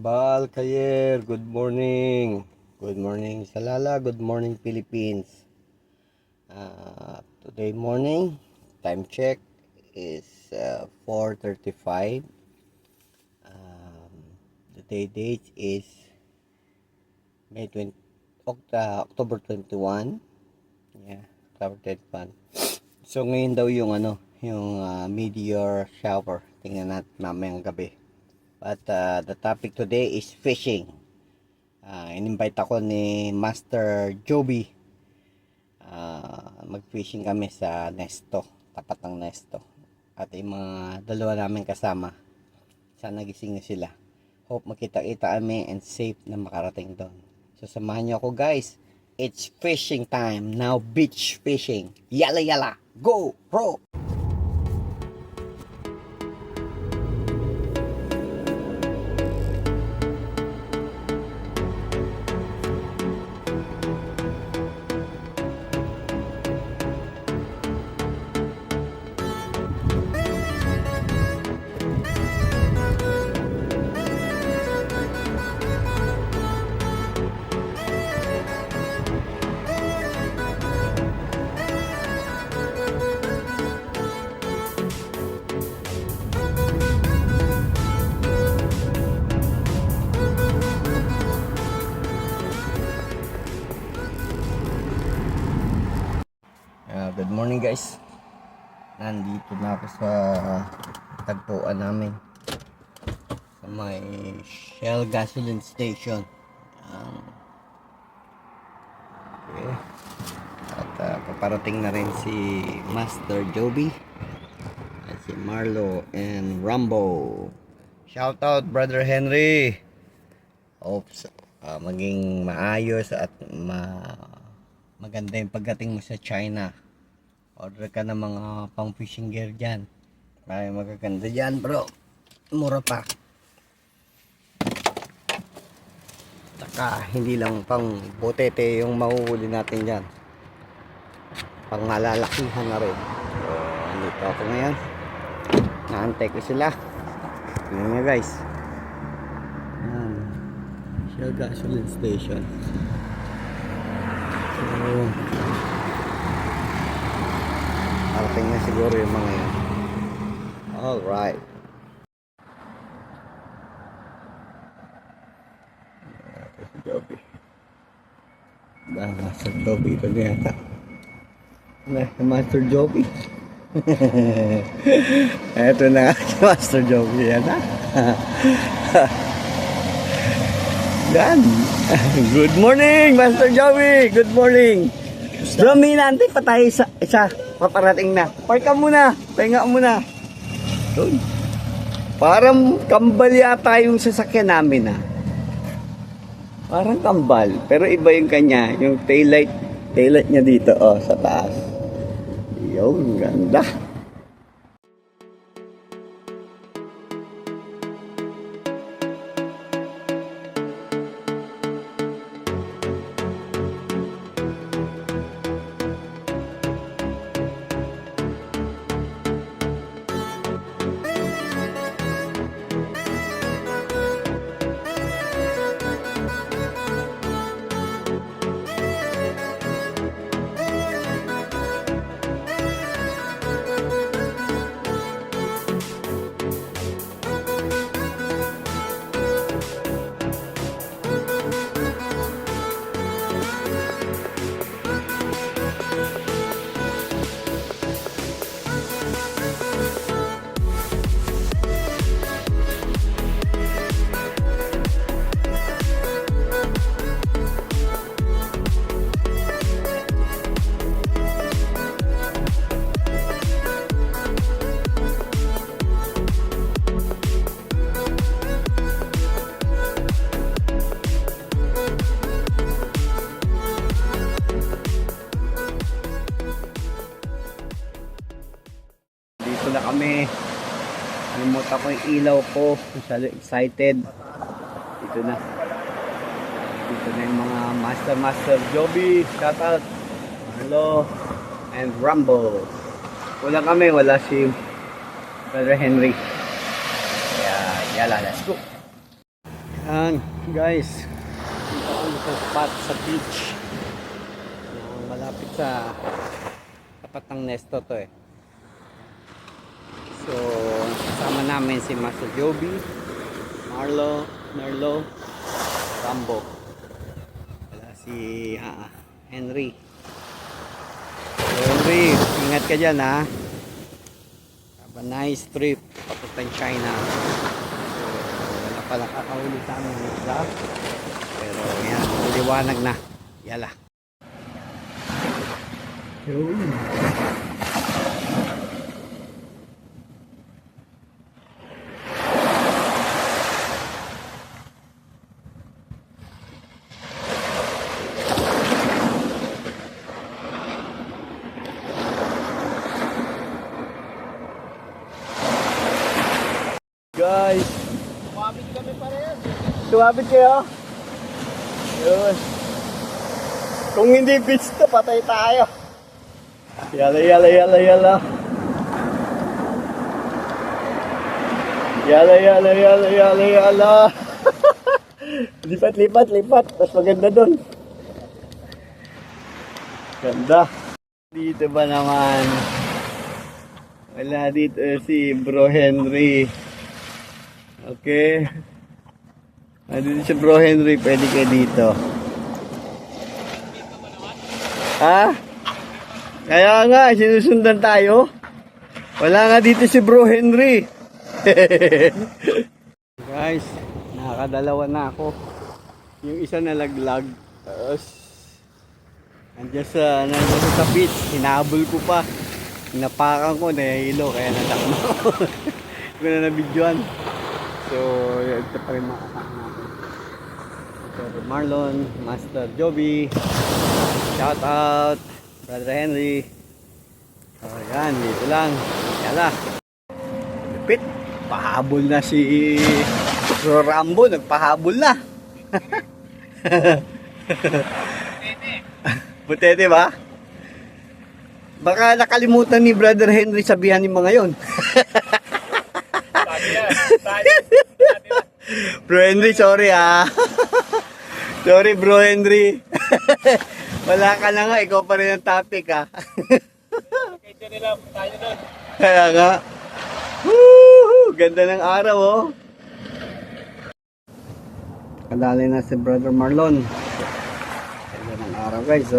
Abal Kayer, good morning. Good morning Salala, good morning Philippines. Today morning, time check is 4:35. The date is May 20, October 21. Yeah, October 21. So ngayon daw yung meteor shower. Tingnan natin mamayang gabi. But the topic today is fishing. In-invite ako ni Master Joby. Mag-fishing kami sa Nesto, tapat ng Nesto. At yung mga dalawa namin kasama. Sana gising na sila. Hope makita-kita kami and safe na makarating doon. So samahan niyo ako guys. It's fishing time. Now beach fishing. Yala yala. Go, bro! Good morning guys. Nandito na ako sa tagpuan namin sa may Shell gasoline station. Okay. At paparating na rin si Master Joby at si Marlo and Rambo. Shout out Brother Henry. Hopes maging maayos at maganda yung pagdating mo sa China. Order ka ng mga pang fishing gear dyan. Ay magaganda dyan bro. Mura pa. Saka hindi lang pang botete yung mahuhuli natin dyan. Pang malalakihan na rin. So andito ako ngayon. Naantay ko sila. Tingnan nyo guys. Shell gasoline station. So parating na siguro yung mga yan. Alright. Si Joby. Master Joby ito na yata. Master Joby. Ito na Master Joby yan ha. Yan. Good morning Master Joby. Good morning. Bro, minante pa tayo isa. Paparating na. Park ka muna. Pahinga muna. Doon. Parang kambal yata yung sasakyan namin ha. Parang kambal. Pero iba yung kanya. Yung taillight niya dito. Oh, sa taas. Yung ganda. Na kami. Limutan ko yung ilaw ko. Masyado excited. Dito na. Dito na yung mga Master Joby. Shout out. Hello. And Rambo. Wala kami. Wala si Brother Henry. Kaya yala, let's go. Yan, guys. Dito kami sa spot sa beach. Malapit sa tapat ng Nesto to eh. So, kasama namin si Master Joby, Marlo, Nerlo, Rambo. Wala si Henry. So, Henry, ingat ka dyan ha. Have a nice trip papuntang China. Wala pala kakahuli sa amin ng isda. Pero yan, liwanag na. Yala. Yun. Guys, sumabit kami pareho. Sumabit kayo? Yun. Kung hindi beach to, patay tayo. Yala, yala, yala, yala. Yala, yala, yala, yala, yala. Lipat, lipat, lipat. Mas maganda dun. Ganda. Dito ba naman? Wala dito si Bro Henry. Okay. Nandito si Bro Henry, pwede kayo dito. Ha? Kaya nga, sinusundan tayo. Wala nga dito si Bro Henry. Guys, nakakadalawa na ako. Yung isa nalaglag. Nandiyan sa beach, hinabol ko pa. Napakan ko, nahihilo, kaya natakbo. Hindi ko na nabidyoan. So, ito pa rin makasama natin. Brother Marlon, Master Joby, shout out, Brother Henry. So, yan, dito lang. Yala. Lupit. Pahabol na si Bro Rambo, nagpahabol na. Butete ba? Baka nakalimutan ni Brother Henry sabihan ni mga yon. Bro Henry, sorry sorry Bro Henry. Wala ka na nga, ikaw pa rin ang topic Kaya nila, tayo doon. Kaya nga. Woohoo! Ganda ng araw Kadali na si Brother Marlon. Ganda ng araw guys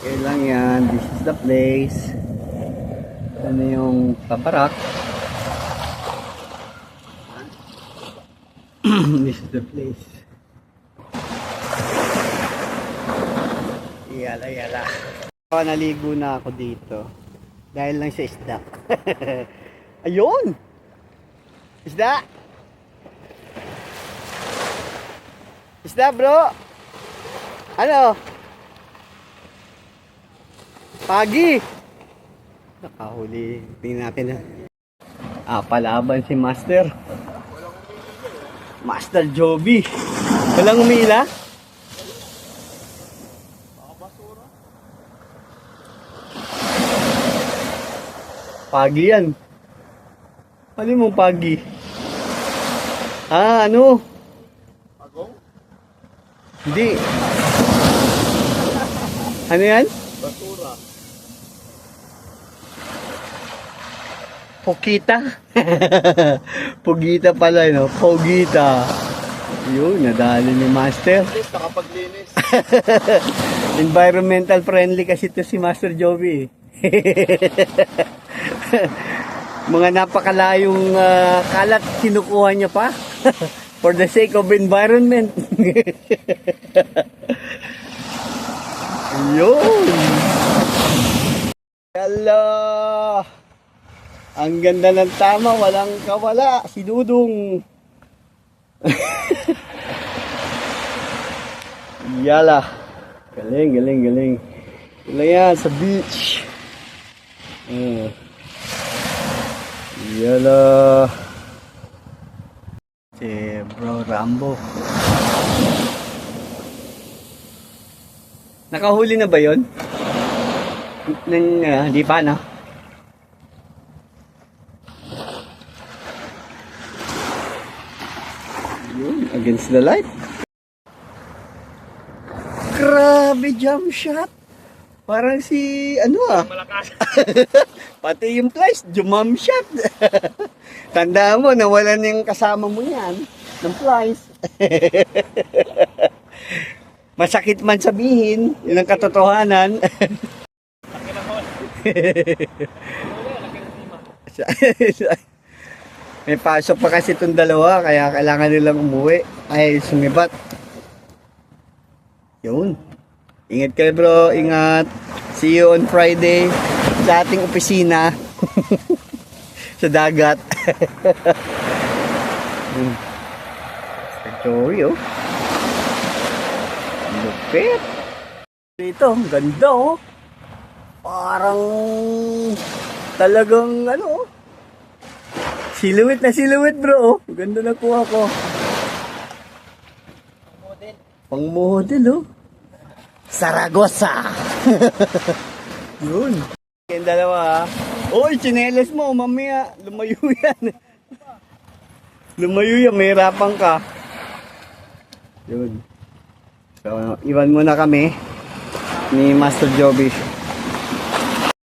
Okay lang yan. This is the place. Ano yung pabarak. This is the place. Yala yala. Naligo na ako dito. Dahil lang sa isda. Ayun! Isda! Isda bro! Ano? Pagi! Nakahuli. Tingnan natin palaban si Master. Master Joby. Walang umila? Pagi yan. Ano mo pagi? Ano? Pagong? Hindi. Ano yan? Basura. Pokita. Pogita pala, no? Pogita. Yun, nadali ni Master. Nakapaglinis. Environmental friendly kasi ito si Master Joby. Mga napakalayong kalat kinukuha niya pa. For the sake of environment. Yun. Hello. Ang ganda ng tama, walang kawala. Si Dudong. Yala. Galing, galing, galing. Wala yan, sa beach. Yala. Si Bro Rambo. Nakahuli na ba yun? Di pa, no? against the light. Grabe jump shot. Parang si ano Malakas. Pati yung flies, jump shot. Tandaan mo, nawalan yung kasama mo yan ng flies. Masakit man sabihin, yun ang katotohanan. Laki ng hole. Laki ng lima. May pasok pa kasi itong dalawa, kaya kailangan nilang umuwi. Ay, sumibat. Yun. Ingat kayo bro, ingat. See you on Friday sa ating opisina. Sa dagat. Sa Joey, oh. Lupit. Dito, ang ganda, oh. Parang talagang, ano, silhouette na silhouette, bro, oh. Ganda na kuha ko. Pang model, oh. Saragossa. Yun. Yung dalawa, ha. Oy, tsinelas mo, mamaya. Lumayo yan. Lumayo yan, may hirapan ka. Yun. So, iwan muna kami ni Master Joby.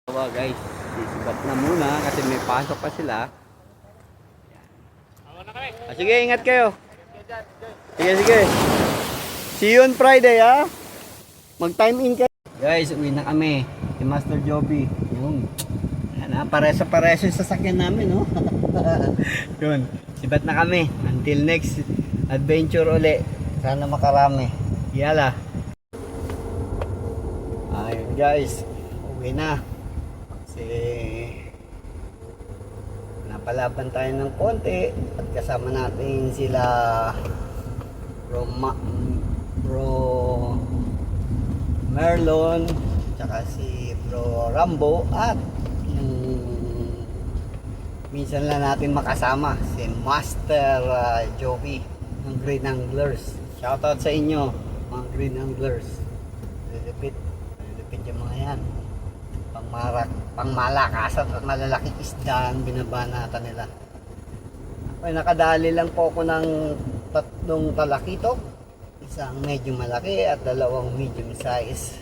Dalawa, guys. Sisibat na muna kasi may pasok pa sila. Sige, ingat kayo. Sige. See you on Friday, ha? Mag-time in kayo. Guys, uwi na kami. Si Master Joby. Yun. Pareso yung sasakyan namin, no? Yun. Sibat na kami. Until next adventure uli. Sana makarami. Yala. Ayun, guys. Uwi na. Kasi napalaban tayo ng konti. At kasama natin sila Bro Merlon, tsaka si Bro Rambo, at minsan lang natin makasama si Master Joby ng Green Anglers. Shoutout sa inyo mga Green Anglers. Lilipit yung mga yan. Pangmalakasan at malalaking isda ang binabanatan nila. Okay, nakadali lang po ako ng 3 talakitok. Isang medyo malaki at 2 medium size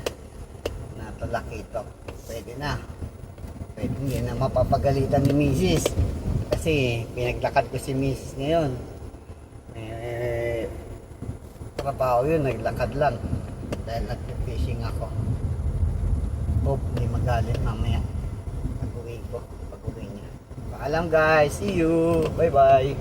na talakitok. Pwede na. Pwede, hindi na mapapagalitan ni Mrs. Kasi pinaglakad ko si Mrs. ngayon. Trabaho yun, naglakad lang. Dahil nag-fishing ako. Hope hindi magalit mamaya. Pag-uwi niya. Paalam guys, see you. Bye bye.